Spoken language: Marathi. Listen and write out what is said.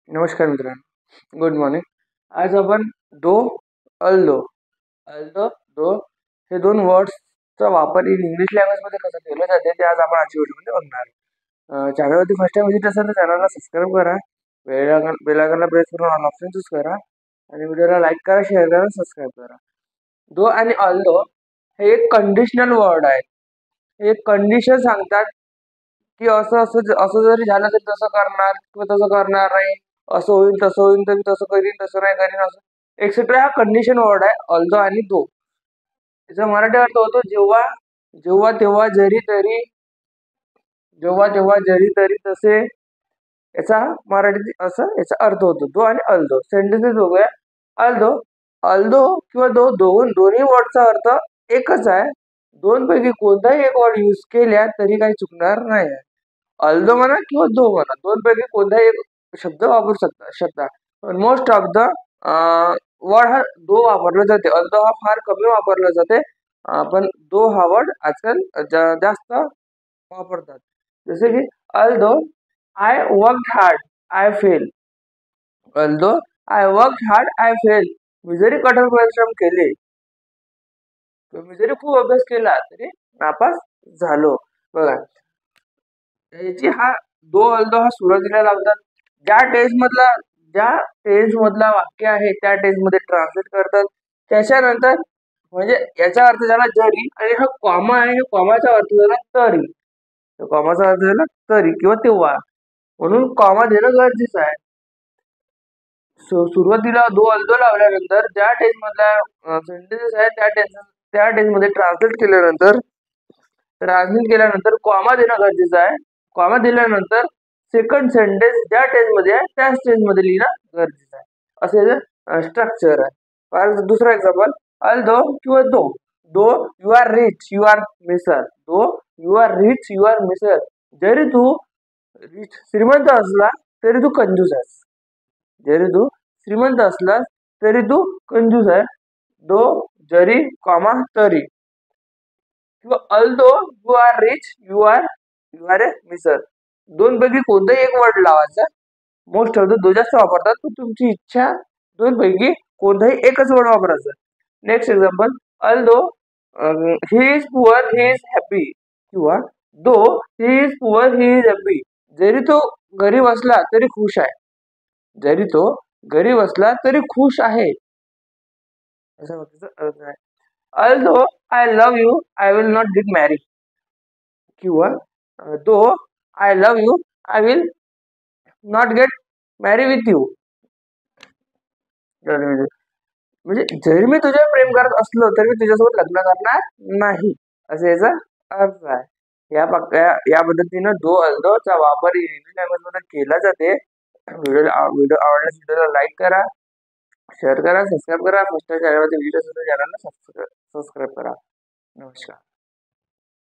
नमस्कार मित्रांनो, गुड मॉर्निंग. आज आपण दो, अल्दो, अल्दो, दो हे दोन वर्ड्सचा वापर इन इंग्लिश लँग्वेजमध्ये कसा केला जाते ते आज आपण आजच्या व्हिडिओमध्ये बघणार. चॅनलवरती फर्स्ट टाइम विजिट असेल तर चॅनलला सबस्क्राईब करा, बेल आयकॉनला प्रेस करून ऑल ऑप्शन चूज करा आणि व्हिडिओला लाईक करा, शेअर करा, सबस्क्राईब करा. दो आणि अल्दो हे एक कंडिशनल वर्ड आहेत. हे एक कंडिशन सांगतात की असं असं असं जरी झालं तरी तसं करणार किंवा तसं करणार नाही, असं होईल तसं होईल तरी तसं करीन तसं नाही करीन, असं एक्सेट्रा. हा कंडिशन वर्ड आहे ऑल्दो आणि दो. त्याचा मराठी अर्थ होतो जेव्हा जेव्हा तेव्हा जरी तरी, जेव्हा तेव्हा जरी तरी तसे. याचा मराठी असं याचा अर्थ होतो दो आणि अल्दो. सेंटेन्सेस बघूया. अल्दो, अल्दो किंवा दो, दोन्ही वर्डचा अर्थ एकच आहे. दोन पैकी कोणताही एक वर्ड यूज केल्या तरी काही चुकणार नाही. अल्दो म्हणा किंवा दो म्हणा, दोन पैकी कोणताही एक शब्द वापरू शकता. पण मोस्ट ऑफ द वर्ड हा दो वापरला जाते. अल्दो हा फार कमी वापरला जाते. पण दो हा वर्ड आजकाल जास्त वापरतात. जसे की although I work hard I fail. Although I work hard I fail. मी जरी कठोर परिश्रम केले, मी जरी खूप अभ्यास केला तरी नापास झालो. बघा, याची हा दो अल्दो हा सुरुवातीला लावतात. ज्या टेन्स मधला वाक्य आहे त्या टेन्स मध्ये ट्रान्सलेट करतात. त्याच्यानंतर म्हणजे याचा अर्थ झाला जरी, आणि हा कॉमा आहे, कॉमाचा अर्थ झाला तरी. कॉमाचा अर्थ झाला तरी किंवा तेव्हा, म्हणून कॉमा देणं गरजेचं आहे. सुरुवातीला दो अल्दो लावल्यानंतर ज्या टेन्स मधला सेंटेन्सेस आहे त्या टेन्स मध्ये ट्रान्सलेट केल्यानंतर कॉमा देणं गरजेचं आहे. कॉमा दिल्यानंतर सेकंड सेंटेन्स ज्या टेन्स मध्ये आहे त्याच टेन्स मध्ये लिहिणं गरजेचं आहे. असे स्ट्रक्चर आहे. दुसरा एक्झाम्पल, अल्दो किंवा though. Though you are rich you are miser. Though you are rich you are miser. जरी तू श्रीमंत असला तरी तू कंजूस आहेस. जरी तू श्रीमंत असलास तरी तू कंजूस आहे. दो, जरी, कॉमा, तरी. किंवा although you are rich you are a miser. दोन पैकी कोणताही एक वर्ड लावायचा. मोस्ट ऑफ द दो जास्त वापरतात, पण तुमची इच्छा दोन पैकी कोणताही एकच वर्ड वापरायचा. Next example, although he is poor he is happy. किंवा though he is poor he is happy. जरी तो गरीब असला तरी खुश आहे. जरी तो गरीब असला तरी खुश आहे, असा वाक्याचा अर्थ आहे. Although I love you I will not get married. किंवा though I love you I will not get marry with you. म्हणजे जरी मी तुझ्यावर प्रेम करत असलो तरी मी तुझ्यासोबत लग्न करणार नाही, असं याचा अर्थ आहे. या पद्धतीनं दो अल्दोचा वापर इंग्लिश लँग्वेज मध्ये केला जाते. व्हिडिओ आवडल्यास व्हिडिओला लाईक करा, शेअर करा, सबस्क्राईब करा. फर्स्ट चॅनलवरती व्हिडिओ चॅनलला सबस्क्राईब करा. नमस्कार.